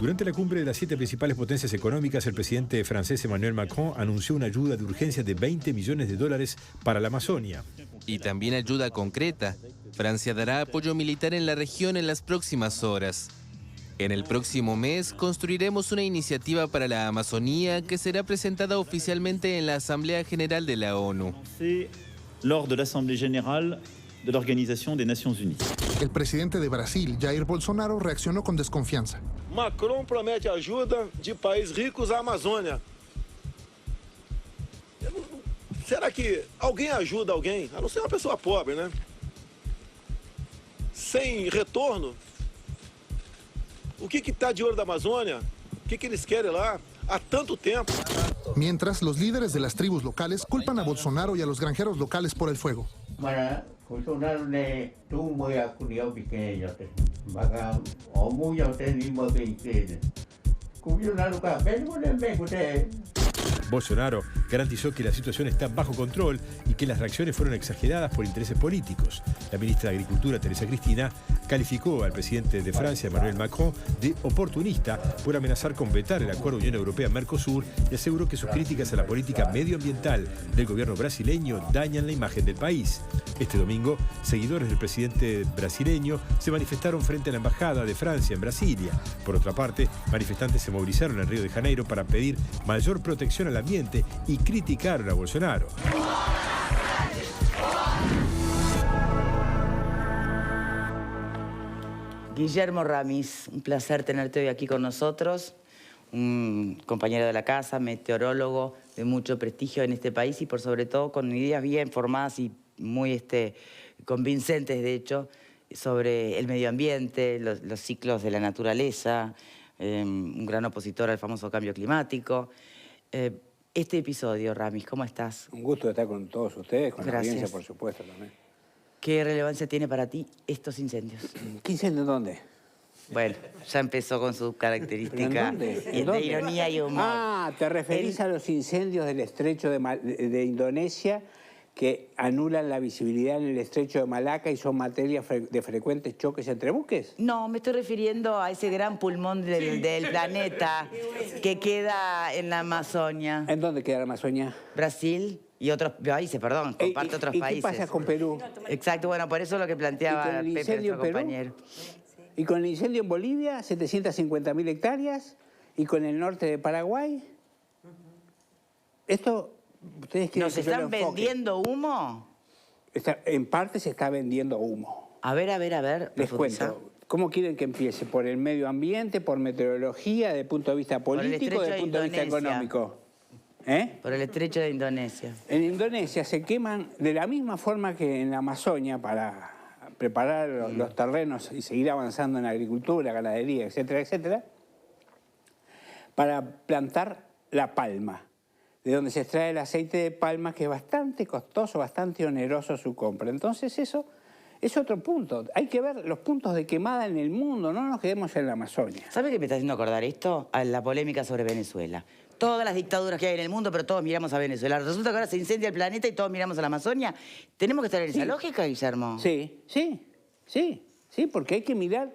Durante la cumbre de las 7 principales potencias económicas, el presidente francés Emmanuel Macron anunció una ayuda de urgencia de 20 millones de dólares para la Amazonia. Y también ayuda concreta. Francia dará apoyo militar en la región en las próximas horas. En el próximo mes construiremos una iniciativa para la Amazonía que será presentada oficialmente en la Asamblea General de la ONU. Lors de la Asamblea General de la Organización de Naciones Unidas. El presidente de Brasil, Jair Bolsonaro, reaccionó con desconfianza. Macron promete ayuda de países ricos à Amazônia. Será que alguém ajuda alguém? A não ser uma pessoa pobre, né? Sem retorno. O que está de olho da Amazônia? O que eles querem lá há tanto tiempo? Mientras, los líderes de las tribus locales culpan a Bolsonaro y a los granjeros locales por el fuego. Bolsonaro ne tu muy acuniado pequeño te baga o muy hotel mismo de que cubierto ka pero no me guste. Bolsonaro garantizó que la situación está bajo control y que las reacciones fueron exageradas por intereses políticos. La ministra de Agricultura, Teresa Cristina, calificó al presidente de Francia, Emmanuel Macron, de oportunista por amenazar con vetar el acuerdo Unión Europea-Mercosur y aseguró que sus críticas a la política medioambiental del gobierno brasileño dañan la imagen del país. Este domingo, seguidores del presidente brasileño se manifestaron frente a la Embajada de Francia en Brasilia. Por otra parte, manifestantes se movilizaron en Río de Janeiro para pedir mayor protección al ambiente y criticaron a Bolsonaro. Guillermo Ramis, un placer tenerte hoy aquí con nosotros, un compañero de la casa, meteorólogo de mucho prestigio en este país y por sobre todo con ideas bien formadas y muy convincentes, de hecho, sobre el medio ambiente, los ciclos de la naturaleza, un gran opositor al famoso cambio climático. Este episodio, Ramis, ¿cómo estás? Un gusto estar con todos ustedes, con Gracias. la audiencia, por supuesto, también. ¿Qué relevancia tiene para ti estos incendios? ¿Qué incendio dónde? Bueno, ya empezó con su característica de ironía y humor. Ah, te referís a los incendios del estrecho de Indonesia que anulan la visibilidad en el estrecho de Malaca y son materia de frecuentes choques entre buques. No, me estoy refiriendo a ese gran pulmón del planeta que queda en la Amazonia. ¿En dónde queda la Amazonia? Brasil y otros países, perdón, comparte otros países. ¿Y qué pasa con Perú? Exacto, bueno, por eso es lo que planteaba Pepe, nuestro compañero. Y con el incendio en Bolivia, 750.000 hectáreas, y con el norte de Paraguay. Esto, ustedes quieren ¿Nos están vendiendo humo? En parte se está vendiendo humo. A ver. Les cuento. ¿Cómo quieren que empiece? ¿Por el medio ambiente, por meteorología, desde el punto de vista político, desde el punto de vista económico? Por el estrecho de Indonesia. En Indonesia se queman de la misma forma que en la Amazonia para preparar los terrenos y seguir avanzando en agricultura, ganadería, etcétera, etcétera, para plantar la palma, de donde se extrae el aceite de palma, que es bastante costoso, bastante oneroso su compra. Entonces eso es otro punto. Hay que ver los puntos de quemada en el mundo, no nos quedemos en la Amazonia. ¿Sabe qué me está haciendo acordar esto? A la polémica sobre Venezuela. Todas las dictaduras que hay en el mundo, pero todos miramos a Venezuela. Resulta que ahora se incendia el planeta y todos miramos a la Amazonia. ¿Tenemos que estar en esa lógica, Guillermo? Sí, porque hay que mirar...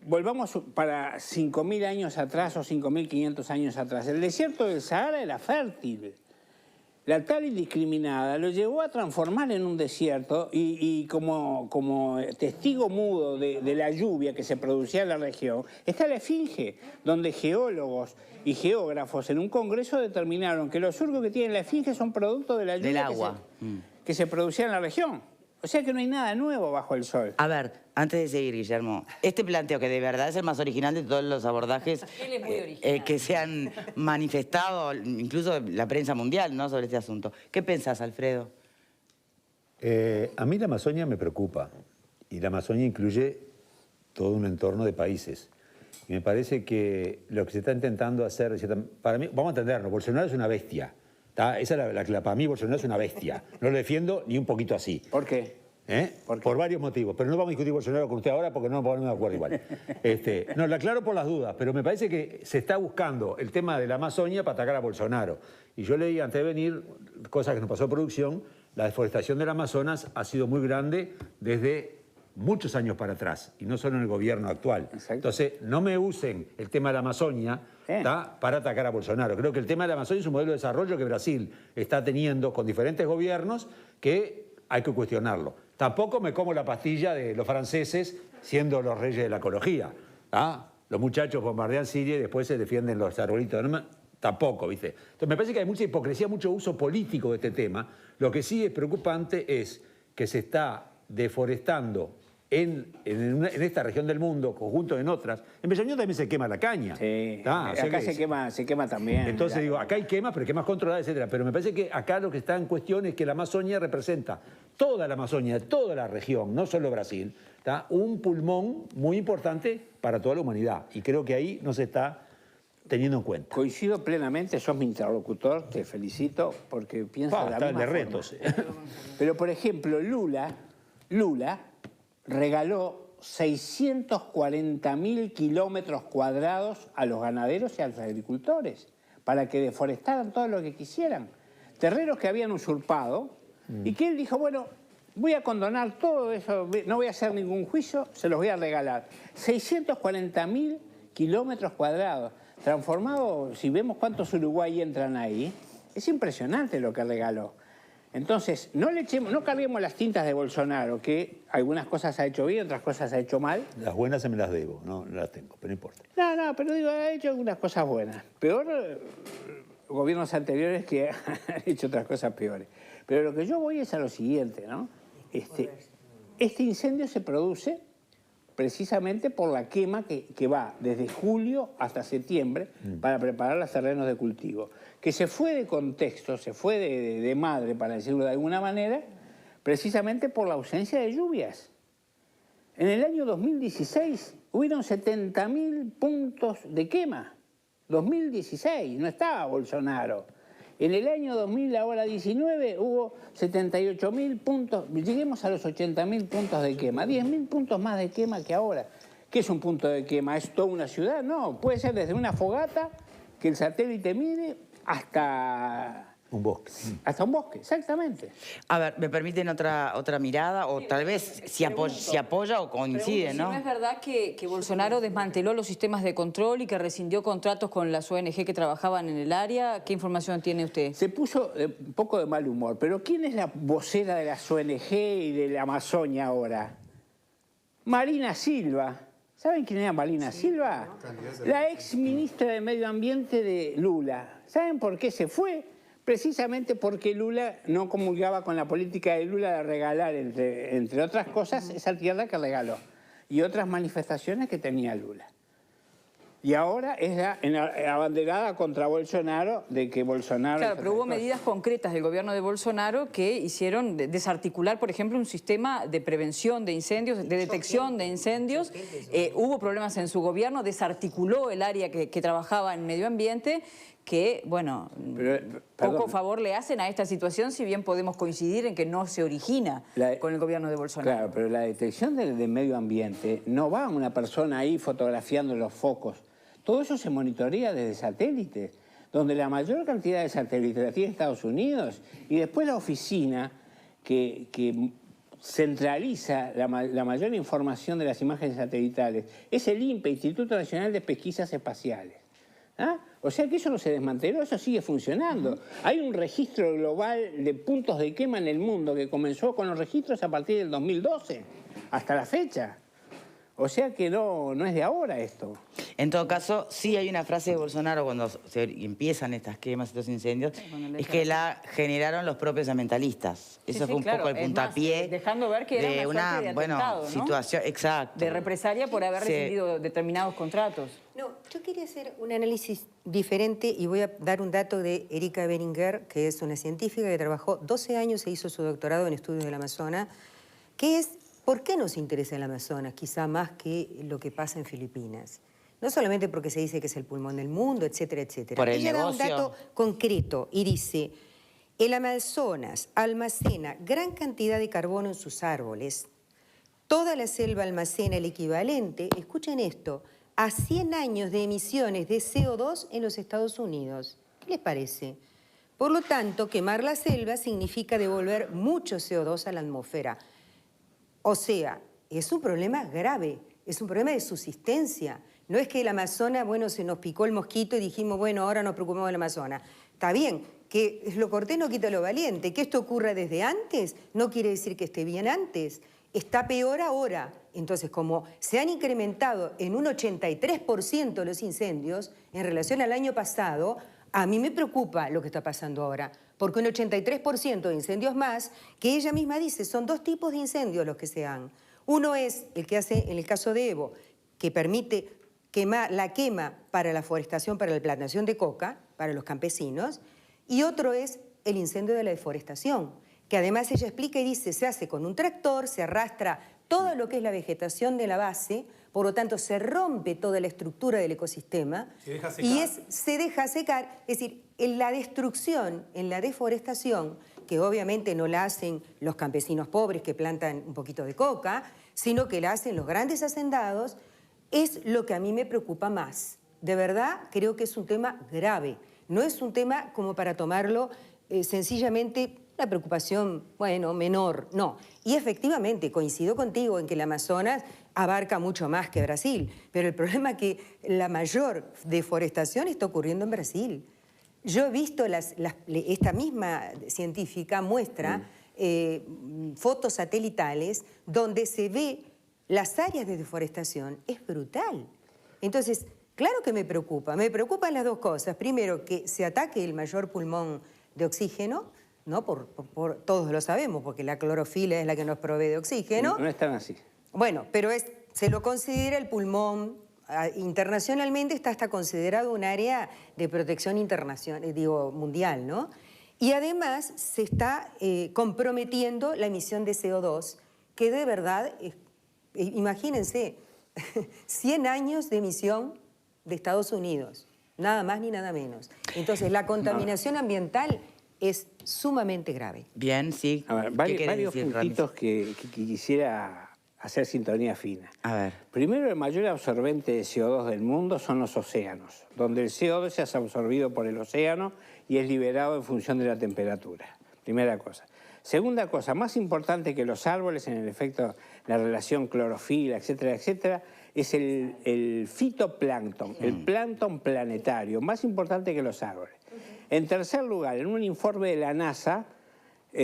volvamos para 5.000 años atrás o 5.500 años atrás. El desierto del Sahara era fértil. La tala indiscriminada lo llevó a transformar en un desierto y como testigo mudo de la lluvia que se producía en la región, está la Esfinge, donde geólogos y geógrafos en un congreso determinaron que los surcos que tiene la Esfinge son producto de la lluvia del agua que se producía en la región. O sea que no hay nada nuevo bajo el sol. A ver, antes de seguir, Guillermo, este planteo que de verdad es el más original de todos los abordajes que se han manifestado, incluso la prensa mundial, ¿no?, sobre este asunto. ¿Qué pensás, Alfredo? A mí la Amazonia me preocupa. Y la Amazonia incluye todo un entorno de países. Y me parece que lo que se está intentando hacer... Para mí, vamos a entendernos, Bolsonaro es una bestia. Esa es para mí Bolsonaro es una bestia. No lo defiendo ni un poquito así. ¿Por qué? Por varios motivos. Pero no vamos a discutir Bolsonaro con usted ahora porque no nos ponemos de acuerdo igual. No, lo aclaro por las dudas, pero me parece que se está buscando el tema de la Amazonia para atacar a Bolsonaro. Y yo leí antes de venir, cosas que nos pasó producción, la deforestación del Amazonas ha sido muy grande desde muchos años para atrás, y no solo en el gobierno actual. Exacto. Entonces, no me usen el tema de la Amazonia para atacar a Bolsonaro. Creo que el tema de la Amazonia es un modelo de desarrollo que Brasil está teniendo con diferentes gobiernos que hay que cuestionarlo. Tampoco me como la pastilla de los franceses siendo los reyes de la ecología. Los muchachos bombardean Siria y después se defienden los arbolitos. Tampoco, ¿viste? Entonces me parece que hay mucha hipocresía, mucho uso político de este tema. Lo que sí es preocupante es que se está deforestando en esta región del mundo, conjunto en otras. En Bellavista también se quema la caña. Sí, acá se quema también. Entonces digo, acá hay quemas, pero quemas controladas, etcétera. Pero me parece que acá lo que está en cuestión es que la Amazonia representa toda la Amazonia, toda la región, no solo Brasil, un pulmón muy importante para toda la humanidad. Y creo que ahí no se está teniendo en cuenta. Coincido plenamente, sos mi interlocutor, te felicito, porque pienso de la misma de forma. retos. Pero, por ejemplo, Lula regaló 640.000 kilómetros cuadrados a los ganaderos y a los agricultores para que deforestaran todo lo que quisieran. Terrenos que habían usurpado y que él dijo, bueno, voy a condonar todo eso, no voy a hacer ningún juicio, se los voy a regalar. 640.000 kilómetros cuadrados. Transformado, si vemos cuántos Uruguay entran ahí, es impresionante lo que regaló. Entonces, no carguemos las tintas de Bolsonaro, que algunas cosas ha hecho bien, otras cosas ha hecho mal. Las buenas se me las debo, no las tengo, pero no importa. No, pero digo, ha hecho algunas cosas buenas. Peor gobiernos anteriores que han hecho otras cosas peores. Pero lo que yo voy es a lo siguiente, ¿no? Este incendio se produce precisamente por la quema que va desde julio hasta septiembre para preparar los terrenos de cultivo, que se fue de contexto, se fue de madre, para decirlo de alguna manera, precisamente por la ausencia de lluvias. En el año 2016 hubieron 70.000 puntos de quema. 2016, no estaba Bolsonaro. En el año 2019 hubo 78.000 puntos, lleguemos a los 80.000 puntos de quema, 10.000 puntos más de quema que ahora. ¿Qué es un punto de quema? ¿Es toda una ciudad? No, puede ser desde una fogata que el satélite mide hasta... Un bosque. Hasta un bosque, exactamente. A ver, ¿me permiten otra mirada? O tal vez si apoya o coincide, ¿no? Si no es verdad que Bolsonaro desmanteló los sistemas de control y que rescindió contratos con las ONG que trabajaban en el área. ¿Qué información tiene usted? Se puso un poco de mal humor, pero ¿quién es la vocera de las ONG y de la Amazonia ahora? Marina Silva. ¿Saben quién era Marina Silva? La ex ministra de Medio Ambiente de Lula. ¿Saben por qué se fue? Precisamente porque Lula no comulgaba con la política de Lula de regalar, entre otras cosas, esa tierra que regaló y otras manifestaciones que tenía Lula. Y ahora es la abanderada contra Bolsonaro de que Bolsonaro... Claro, pero hubo medidas concretas del gobierno de Bolsonaro que hicieron desarticular, por ejemplo, un sistema de prevención de incendios, de detección de incendios. Hubo problemas en su gobierno, desarticuló el área que trabajaba en medio ambiente, que, bueno, poco favor le hacen a esta situación, si bien podemos coincidir en que no se origina con el gobierno de Bolsonaro. Claro, pero la detección del medio ambiente no va a una persona ahí fotografiando los focos. Todo eso se monitorea desde satélites, donde la mayor cantidad de satélites la tiene Estados Unidos, y después la oficina que centraliza la mayor información de las imágenes satelitales es el INPE, Instituto Nacional de Pesquisas Espaciales. O sea que eso no se desmanteló, eso sigue funcionando. Hay un registro global de puntos de quema en el mundo que comenzó con los registros a partir del 2012 hasta la fecha. O sea que no es de ahora esto. En todo caso, sí hay una frase de Bolsonaro cuando se empiezan estas quemas, estos incendios, es que la generaron los propios ambientalistas. Eso fue un poco el puntapié. Dejando ver que era una suerte de atentado, ¿no? Situación, exacto. De represalia por haber recibido determinados contratos. No, yo quería hacer un análisis diferente y voy a dar un dato de Erika Beringer, que es una científica que trabajó 12 años e hizo su doctorado en estudios del Amazonas, que es ¿por qué nos interesa el Amazonas? Quizá más que lo que pasa en Filipinas. No solamente porque se dice que es el pulmón del mundo, etcétera, etcétera. Por el Ella negocio. da un dato concreto y dice, el Amazonas almacena gran cantidad de carbono en sus árboles, toda la selva almacena el equivalente, escuchen esto, a 100 años de emisiones de CO2 en los Estados Unidos. ¿Qué les parece? Por lo tanto, quemar la selva significa devolver mucho CO2 a la atmósfera. O sea, es un problema grave, es un problema de subsistencia. No es que el Amazonas, bueno, se nos picó el mosquito y dijimos, bueno, ahora nos preocupamos del Amazonas. Está bien, que lo cortés no quita lo valiente. Que esto ocurra desde antes no quiere decir que esté bien antes. Está peor ahora. Entonces, como se han incrementado en un 83% los incendios en relación al año pasado, a mí me preocupa lo que está pasando ahora, porque un 83% de incendios más, que ella misma dice, son dos tipos de incendios los que se dan. Uno es el que hace, en el caso de Evo, que permite la quema para la forestación, para la plantación de coca, para los campesinos, y otro es el incendio de la deforestación, que además ella explica y dice, se hace con un tractor, se arrastra todo lo que es la vegetación de la base, por lo tanto se rompe toda la estructura del ecosistema y se deja secar. Es decir, en la destrucción, en la deforestación, que obviamente no la hacen los campesinos pobres que plantan un poquito de coca, sino que la hacen los grandes hacendados, es lo que a mí me preocupa más. De verdad, creo que es un tema grave. No es un tema como para tomarlo sencillamente una preocupación, bueno, menor, no. Y efectivamente, coincido contigo en que el Amazonas abarca mucho más que Brasil, pero el problema es que la mayor deforestación está ocurriendo en Brasil. Yo he visto esta misma científica muestra fotos satelitales donde se ve las áreas de deforestación. Es brutal. Entonces, claro que me preocupan las dos cosas. Primero, que se ataque el mayor pulmón de oxígeno, ¿no? Todos lo sabemos, porque la clorofila es la que nos provee de oxígeno. No es tan así. Bueno, pero se lo considera el pulmón. Internacionalmente está hasta considerado un área de protección mundial, ¿no? Y además se está comprometiendo la emisión de CO2, que de verdad, imagínense, 100 años de emisión de Estados Unidos, nada más ni nada menos. Entonces, la contaminación ambiental es sumamente grave. Bien, sí. A ver, varios puntitos que quisiera hacer sintonía fina. A ver. Primero, el mayor absorbente de CO2 del mundo son los océanos, donde el CO2 es absorbido por el océano y es liberado en función de la temperatura. Primera cosa. Segunda cosa, más importante que los árboles en el efecto, la relación clorofila, etcétera, etcétera, es el fitoplancton, el plancton planetario, más importante que los árboles. En tercer lugar, en un informe de la NASA,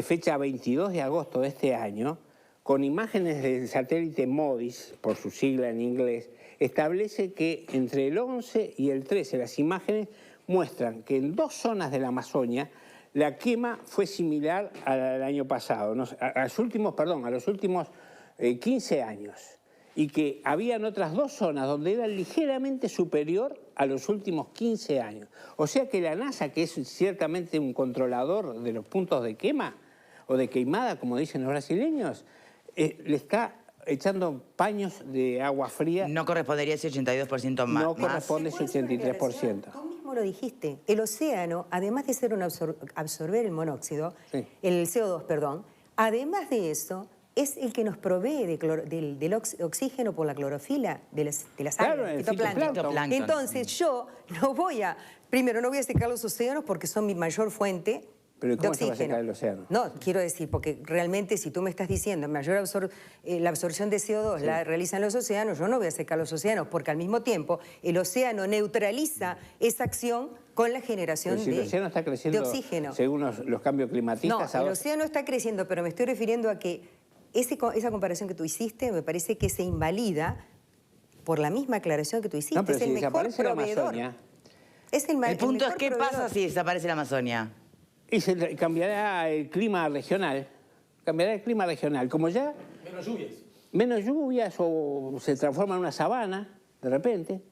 fecha 22 de agosto de este año, con imágenes del satélite MODIS, por su sigla en inglés, establece que entre el 11 y el 13 las imágenes muestran que en 2 zonas de la Amazonia la quema fue similar al año pasado, a los últimos 15 años, y que habían otras 2 zonas donde era ligeramente superior a los últimos 15 años. O sea que la NASA, que es ciertamente un controlador de los puntos de quema o de queimada, como dicen los brasileños, le está echando paños de agua fría. No correspondería ese 82% más. No corresponde ese 83%. Tú mismo lo dijiste. El océano, además de ser absorber el monóxido, el CO2, perdón, además de eso, es el que nos provee del oxígeno por la clorofila de las algas, el fitoplancton. Entonces yo primero no voy a secar los océanos porque son mi mayor fuente. ¿Pero cómo se va a secar el océano? No, quiero decir, porque realmente si tú me estás diciendo la absorción de CO2 la realizan los océanos, yo no voy a secar los océanos, porque al mismo tiempo el océano neutraliza esa acción con la generación el océano está creciendo, de oxígeno. Según los cambios climatistas. No, el océano está creciendo, pero me estoy refiriendo a que esa comparación que tú hiciste me parece que se invalida por la misma aclaración que tú hiciste. No, pero es el mejor proveedor. El punto es, ¿qué pasa si desaparece la Amazonia? Y cambiará el clima regional. Cambiará el clima regional. Como ya... Menos lluvias. Menos lluvias o se transforma en una sabana, de repente.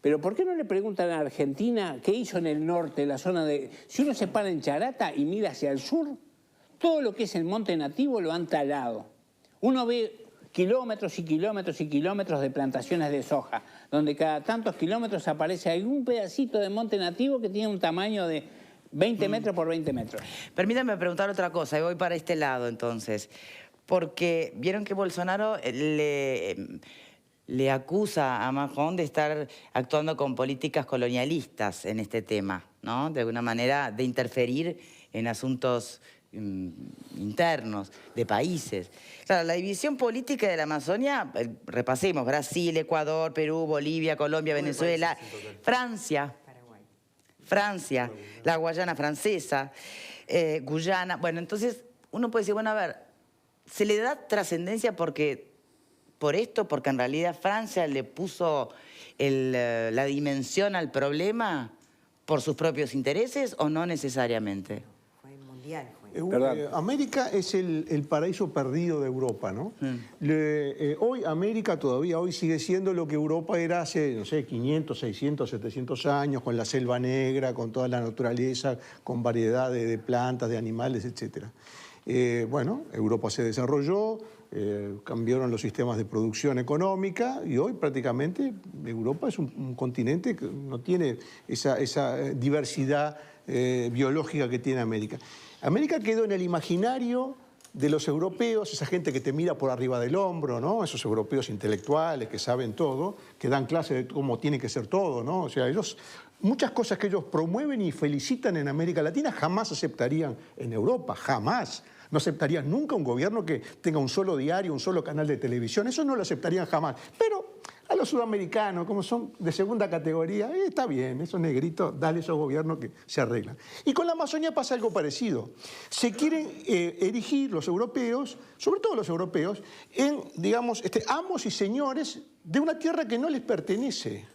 Pero ¿por qué no le preguntan a Argentina qué hizo en el norte, la zona de... Si uno se para en Charata y mira hacia el sur, todo lo que es el monte nativo lo han talado. Uno ve kilómetros y kilómetros y kilómetros de plantaciones de soja, donde cada tantos kilómetros aparece algún pedacito de monte nativo que tiene un tamaño de 20 metros por 20 metros. Permítame preguntar otra cosa, y voy para este lado entonces. Porque vieron que Bolsonaro le acusa a Macron de estar actuando con políticas colonialistas en este tema, ¿no? De alguna manera de interferir en asuntos internos de países. Claro, la división política de la Amazonia, repasemos, Brasil, Ecuador, Perú, Bolivia, Colombia, Venezuela, Francia, la Guayana francesa, Guyana. Bueno, entonces uno puede decir, bueno, a ver, ¿se le da trascendencia por esto? Porque en realidad Francia le puso la dimensión al problema por sus propios intereses o no necesariamente. Fue mundial. América es el paraíso perdido de Europa, ¿no? Hoy América todavía hoy sigue siendo lo que Europa era hace, no sé, 500, 600, 700 años, con la selva negra, con toda la naturaleza, con variedad de plantas, de animales, etc. Bueno, Europa se desarrolló, cambiaron los sistemas de producción económica y hoy prácticamente Europa es un continente que no tiene esa diversidad biológica que tiene América. América quedó en el imaginario de los europeos, esa gente que te mira por arriba del hombro, ¿no? Esos europeos intelectuales que saben todo, que dan clase de cómo tiene que ser todo, ¿no? O sea, muchas cosas que ellos promueven y felicitan en América Latina jamás aceptarían en Europa, jamás. No aceptarían nunca un gobierno que tenga un solo diario, un solo canal de televisión, eso no lo aceptarían jamás. Pero a los sudamericanos, como son de segunda categoría, está bien, esos negritos, dale a esos gobiernos que se arreglan. Y con la Amazonía pasa algo parecido. Se quieren erigir los europeos, sobre todo los europeos, en, digamos, amos y señores de una tierra que no les pertenece.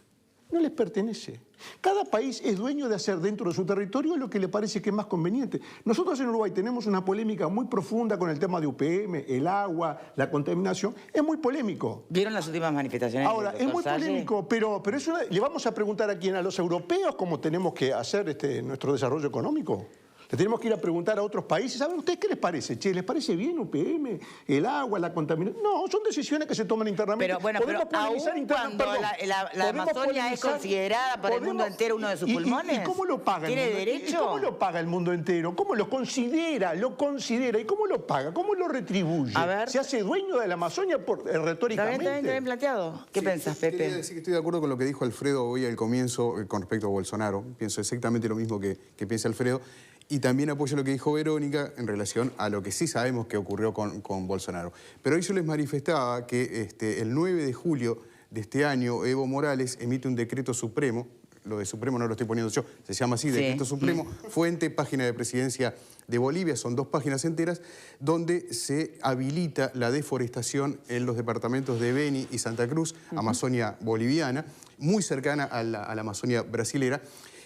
No les pertenece. Cada país es dueño de hacer dentro de su territorio lo que le parece que es más conveniente. Nosotros en Uruguay tenemos una polémica muy profunda con el tema de UPM, el agua, la contaminación. Es muy polémico. ¿Vieron las últimas manifestaciones? Ahora, es muy polémico, pero eso le vamos a preguntar a quién, a los europeos, cómo tenemos que hacer nuestro desarrollo económico. Le tenemos que ir a preguntar a otros países, ¿saben ustedes qué les parece? Che, ¿les parece bien UPM, el agua, la contaminación? No, son decisiones que se toman internamente. Pero bueno, pero aún cuando la Amazonia es considerada por el mundo entero uno de sus pulmones. ¿Y cómo lo paga el mundo? ¿Tiene derecho? ¿Y cómo lo paga el mundo entero? ¿Cómo lo considera? ¿Y cómo lo paga? ¿Cómo lo retribuye? A ver. ¿Se hace dueño de la Amazonia retóricamente? ¿Está bien planteado? ¿Qué pensás, Pepe? Quería decir que estoy de acuerdo con lo que dijo Alfredo hoy al comienzo con respecto a Bolsonaro. Pienso exactamente lo mismo que piensa Alfredo. Y también apoyo lo que dijo Verónica en relación a lo que sí sabemos que ocurrió con Bolsonaro. Pero hoy yo les manifestaba que el 9 de julio de este año Evo Morales emite un decreto supremo, lo de supremo no lo estoy poniendo yo, se llama así, decreto supremo, fuente, página de presidencia de Bolivia, son 2 páginas enteras, donde se habilita la deforestación en los departamentos de Beni y Santa Cruz, Amazonia boliviana, muy cercana a la Amazonia brasilera,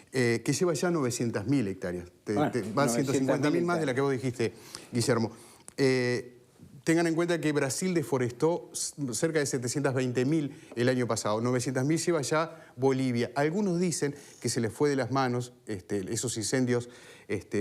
que lleva ya 900.000 hectáreas. Van 150.000 más de la que vos dijiste, Guillermo. Tengan en cuenta que Brasil deforestó cerca de 720.000 el año pasado. 900.000 lleva ya Bolivia. Algunos dicen que se les fue de las manos esos incendios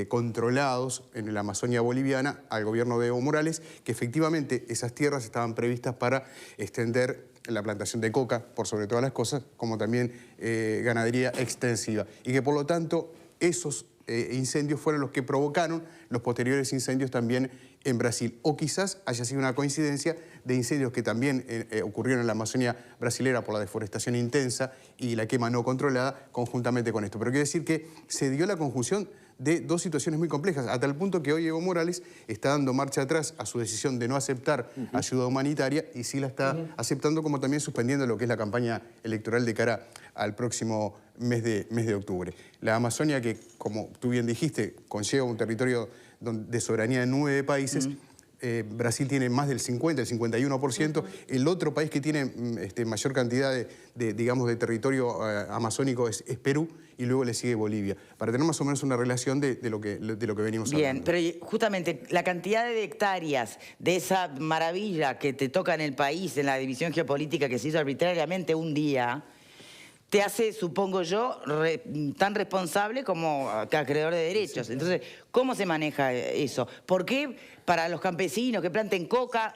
controlados en la Amazonia boliviana al gobierno de Evo Morales, que efectivamente esas tierras estaban previstas para extender la plantación de coca, por sobre todas las cosas, como también ganadería extensiva. Y que por lo tanto esos incendios fueron los que provocaron los posteriores incendios también en Brasil. O quizás haya sido una coincidencia de incendios que también ocurrieron en la Amazonia brasilera por la deforestación intensa y la quema no controlada conjuntamente con esto. Pero quiero decir que se dio la conjunción de 2 situaciones muy complejas, a tal punto que hoy Evo Morales está dando marcha atrás a su decisión de no aceptar ayuda humanitaria y sí la está aceptando, como también suspendiendo lo que es la campaña electoral de cara al próximo mes de octubre. La Amazonia, que como tú bien dijiste, conlleva un territorio de soberanía de 9 países, Brasil tiene más del 50, el 51%. El otro país que tiene mayor cantidad de territorio amazónico es Perú, y luego le sigue Bolivia, para tener más o menos una relación de lo que venimos hablando. Bien, pero justamente la cantidad de hectáreas de esa maravilla que te toca en el país, en la división geopolítica que se hizo arbitrariamente un día, te hace, supongo yo, tan responsable como acreedor de derechos. Entonces, ¿cómo se maneja eso? ¿Por qué para los campesinos que planten coca,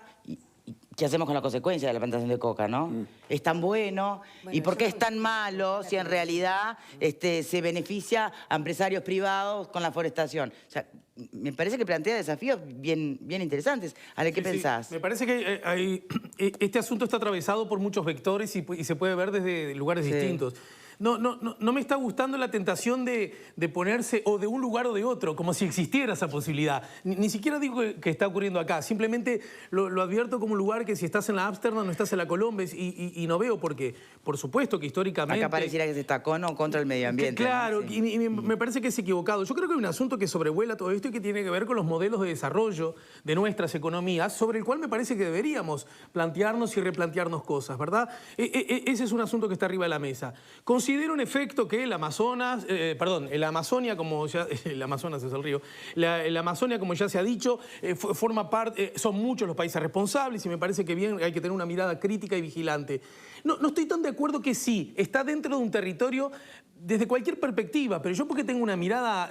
qué hacemos con la consecuencia de la plantación de coca, no? Es tan bueno, ¿y por qué es tan malo si en realidad se beneficia a empresarios privados con la forestación? O sea, me parece que plantea desafíos bien interesantes. Ale, ¿qué pensás? Sí. Me parece que este asunto está atravesado por muchos vectores y se puede ver desde lugares distintos. no me está gustando la tentación de ponerse o de un lugar o de otro, como si existiera esa posibilidad. Ni siquiera digo que está ocurriendo acá, simplemente lo advierto como un lugar que si estás en la Ámsterdam no estás en la Colombia y no veo por qué. Por supuesto que históricamente... Acá pareciera que se está con o contra el medio ambiente. Claro, ¿no? Sí. y me parece que es equivocado. Yo creo que hay un asunto que sobrevuela todo esto y que tiene que ver con los modelos de desarrollo de nuestras economías, sobre el cual me parece que deberíamos plantearnos y replantearnos cosas, ¿verdad? Ese es un asunto que está arriba de la mesa. Considero en efecto que el Amazonas, el Amazonia, como ya... El Amazonas es el río. La Amazonia, como ya se ha dicho, forma parte... son muchos los países responsables y me parece que bien hay que tener una mirada crítica y vigilante. No estoy tan de acuerdo que sí, está dentro de un territorio desde cualquier perspectiva, pero yo porque tengo una mirada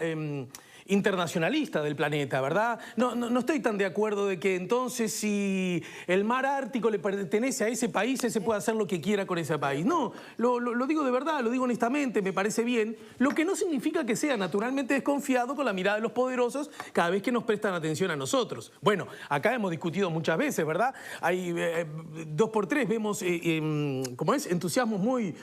internacionalista del planeta, ¿verdad? No estoy tan de acuerdo de que entonces si el mar Ártico le pertenece a ese país, ese puede hacer lo que quiera con ese país. No, lo digo de verdad, lo digo honestamente, me parece bien, lo que no significa que sea naturalmente desconfiado con la mirada de los poderosos cada vez que nos prestan atención a nosotros. Bueno, acá hemos discutido muchas veces, ¿verdad? Hay 2x3, vemos, ¿cómo es? Entusiasmos muy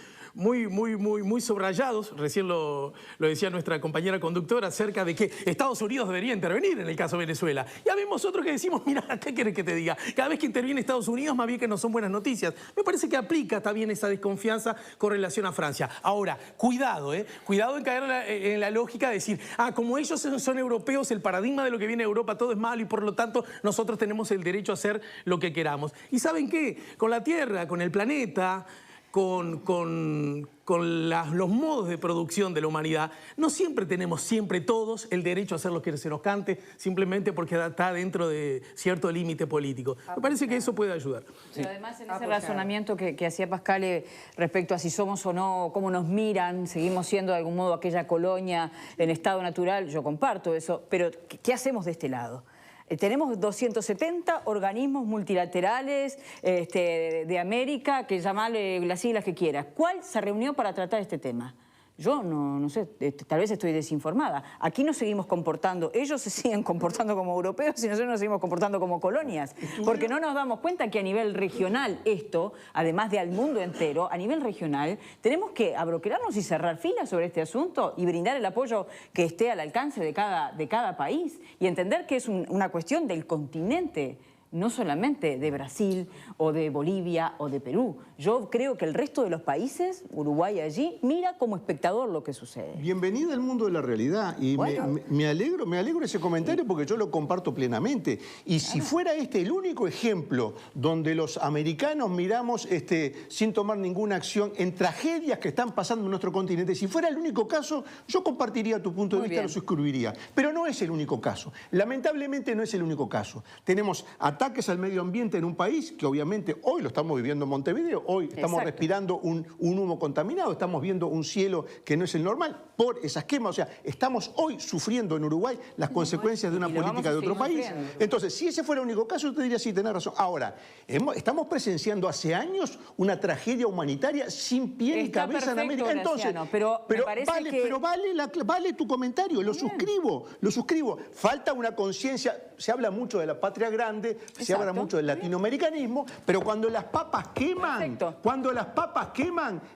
subrayados, recién lo decía nuestra compañera conductora, acerca de que Estados Unidos debería intervenir en el caso de Venezuela. Ya vemos otros que decimos, mira, ¿qué querés que te diga? Cada vez que interviene Estados Unidos, más bien que no son buenas noticias. Me parece que aplica también esa desconfianza con relación a Francia. Ahora, cuidado, cuidado en caer en la lógica de decir, como ellos son europeos, el paradigma de lo que viene de Europa, todo es malo y por lo tanto nosotros tenemos el derecho a hacer lo que queramos. ¿Y saben qué? Con la Tierra, con el planeta... Con los modos de producción de la humanidad, no siempre tenemos todos el derecho a hacer lo que se nos cante, simplemente porque está dentro de cierto límite político. Me parece que eso puede ayudar. Pero además en ese razonamiento que hacía Pascal respecto a si somos o no, cómo nos miran, seguimos siendo de algún modo aquella colonia en estado natural, yo comparto eso, pero ¿qué hacemos de este lado? Tenemos 270 organismos multilaterales de América, que llamale las siglas que quieras. ¿Cuál se reunió para tratar este tema? Yo no sé, tal vez estoy desinformada. Aquí nos seguimos comportando, ellos se siguen comportando como europeos y nosotros nos seguimos comportando como colonias. Porque no nos damos cuenta que a nivel regional esto, además de al mundo entero, a nivel regional, tenemos que abroquelarnos y cerrar filas sobre este asunto y brindar el apoyo que esté al alcance de cada país y entender que es una cuestión del continente. No solamente de Brasil o de Bolivia o de Perú. Yo creo que el resto de los países, Uruguay allí, mira como espectador lo que sucede. Bienvenida al mundo de la realidad. Y bueno, me alegro ese comentario porque yo lo comparto plenamente. Y si fuera el único ejemplo donde los americanos miramos sin tomar ninguna acción en tragedias que están pasando en nuestro continente, si fuera el único caso, yo compartiría tu punto de vista, lo suscribiría. Pero no es el único caso. Lamentablemente no es el único caso. Tenemos ataques al medio ambiente en un país que obviamente hoy lo estamos viviendo en Montevideo, hoy estamos respirando un humo contaminado, estamos viendo un cielo que no es el normal por esas quemas. O sea, estamos hoy sufriendo en Uruguay las consecuencias de una política de otro país. Entonces, si ese fuera el único caso, yo te diría sí, tenés razón. Ahora, estamos presenciando hace años una tragedia humanitaria sin pie ni cabeza en América. Entonces, pero vale tu comentario, lo suscribo. Falta una conciencia, se habla mucho de la patria grande, se habla mucho del latinoamericanismo, pero cuando las papas queman,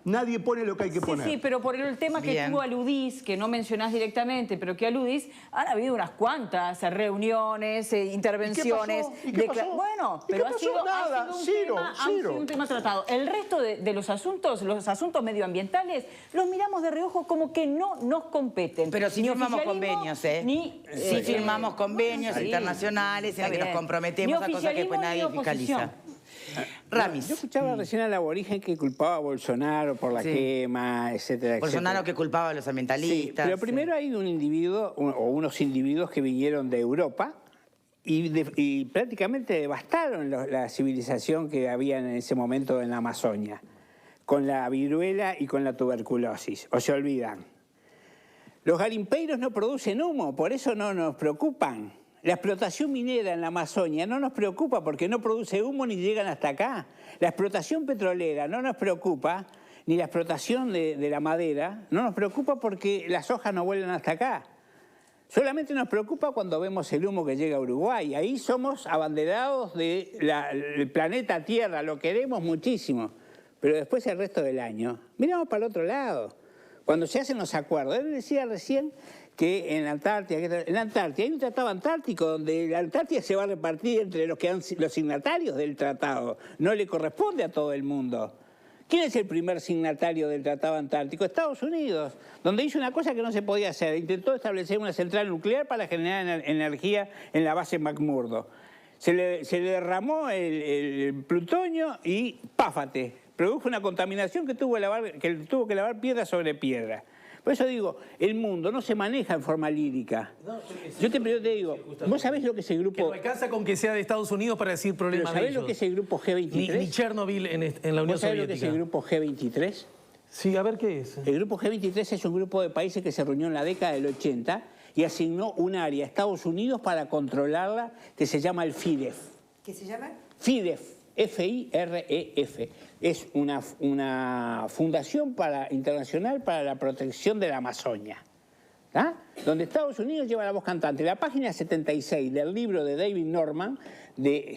nadie pone lo que hay que poner. Sí, pero por el tema que tú aludís, que no mencionás directamente, pero que aludís, han habido unas cuantas reuniones, intervenciones. ¿Y qué pasó? Bueno, pero ha sido un tema tratado. El resto de los asuntos medioambientales, los miramos de reojo como que no nos competen. Pero si firmamos convenios, si firmamos convenios internacionales en los que nos comprometemos a cosas que pues nadie fiscaliza. Ramis. Yo escuchaba recién al aborigen que culpaba a Bolsonaro por la quema, etcétera, Bolsonaro que culpaba a los ambientalistas. Pero primero hay un individuo, o unos individuos que vinieron de Europa y prácticamente devastaron la civilización que había en ese momento en la Amazonia, con la viruela y con la tuberculosis. ¿O se olvidan? Los garimpeiros no producen humo, por eso no nos preocupan. La explotación minera en la Amazonia no nos preocupa porque no produce humo ni llegan hasta acá. La explotación petrolera no nos preocupa, ni la explotación de la madera no nos preocupa porque las hojas no vuelan hasta acá. Solamente nos preocupa cuando vemos el humo que llega a Uruguay. Ahí somos abanderados del planeta Tierra, lo queremos muchísimo. Pero después el resto del año, miramos para el otro lado. cuando se hacen los acuerdos. Él decía recién que en la Antártida hay un tratado antártico donde la Antártida se va a repartir entre los signatarios del tratado. No le corresponde a todo el mundo. ¿Quién es el primer signatario del Tratado Antártico? Estados Unidos, donde hizo una cosa que no se podía hacer. Intentó establecer una central nuclear para generar energía en la base McMurdo. Se le derramó el plutonio y ¡páfate! Produjo una contaminación que tuvo que lavar piedra sobre piedra. Por eso digo, el mundo no se maneja en forma lírica. Yo te digo, ¿vos sabés lo que es el grupo? Que no alcanza con que sea de Estados Unidos para decir problemas de ellos. ¿Sabés lo que es el grupo G23? Ni Chernobyl en la Unión Soviética. ¿Vos sabés lo que es el grupo G23? Sí, a ver qué es. El grupo G23 es un grupo de países que se reunió en la década del 80 y asignó un área a Estados Unidos para controlarla que se llama el FIDEF. ¿Qué se llama? FIDEF. F-I-R-E-F. Es una fundación internacional para la protección de la Amazonia, ¿ah? Donde Estados Unidos lleva la voz cantante. La página 76 del libro de David Norman, de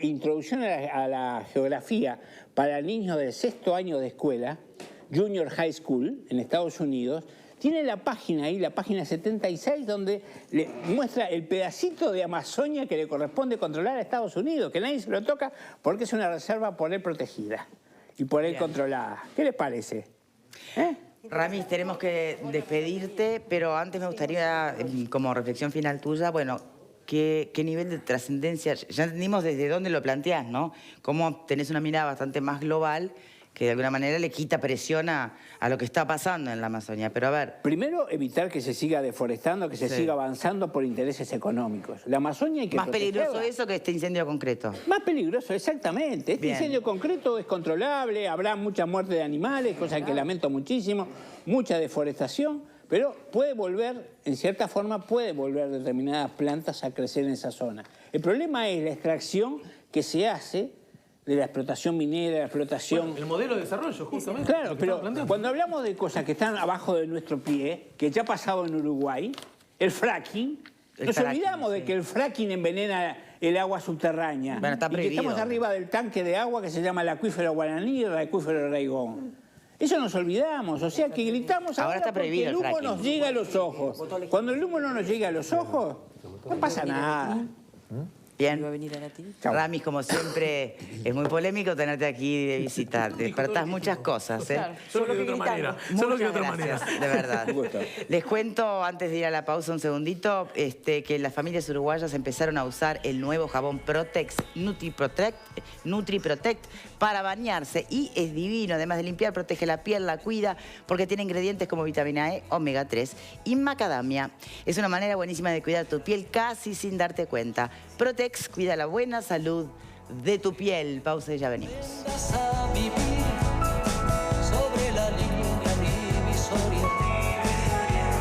Introducción a la Geografía para niños del 6º año de escuela, Junior High School, en Estados Unidos, tiene la página ahí, la página 76, donde le muestra el pedacito de Amazonia que le corresponde controlar a Estados Unidos, que nadie se lo toca porque es una reserva por él protegida y por él controlada. ¿Qué les parece? Ramis, tenemos que despedirte, pero antes me gustaría, como reflexión final tuya, bueno, ¿qué nivel de trascendencia? Ya entendimos desde dónde lo planteás, ¿no? Cómo tenés una mirada bastante más global que de alguna manera le quita presión a lo que está pasando en la Amazonia. Pero a ver... Primero, evitar que se siga deforestando, que se siga avanzando por intereses económicos. La Amazonia hay que más peligroso eso que este incendio concreto. Más peligroso, exactamente. Este incendio concreto es controlable, habrá mucha muerte de animales, cosa que lamento muchísimo, mucha deforestación, pero puede volver, en cierta forma, puede volver determinadas plantas a crecer en esa zona. El problema es la extracción que se hace de la explotación minera, la explotación... Bueno, el modelo de desarrollo, justamente. Claro, pero cuando hablamos de cosas que están abajo de nuestro pie, que ya ha pasado en Uruguay, el fracking, nos olvidamos de que el fracking envenena el agua subterránea. Bueno, está prohibido. Y que estamos arriba del tanque de agua que se llama el acuífero Guaraní y el acuífero Reigón. Eso nos olvidamos, o sea que gritamos ahora está porque el humo nos llega a los ojos. Cuando el humo no nos llega a los ojos, no pasa nada. Bien. Ramis, como siempre, es muy polémico tenerte aquí de visita. Despertás muchas cosas, ¿eh? Claro, solo que de otra manera. Solo que de otra manera. De verdad. Les cuento, antes de ir a la pausa un segundito, que las familias uruguayas empezaron a usar el nuevo jabón Protex NutriProtect para bañarse. Y es divino, además de limpiar, protege la piel, la cuida, porque tiene ingredientes como vitamina E, omega 3 y macadamia. Es una manera buenísima de cuidar tu piel casi sin darte cuenta. Protex cuida la buena salud de tu piel. Pausa y ya venimos.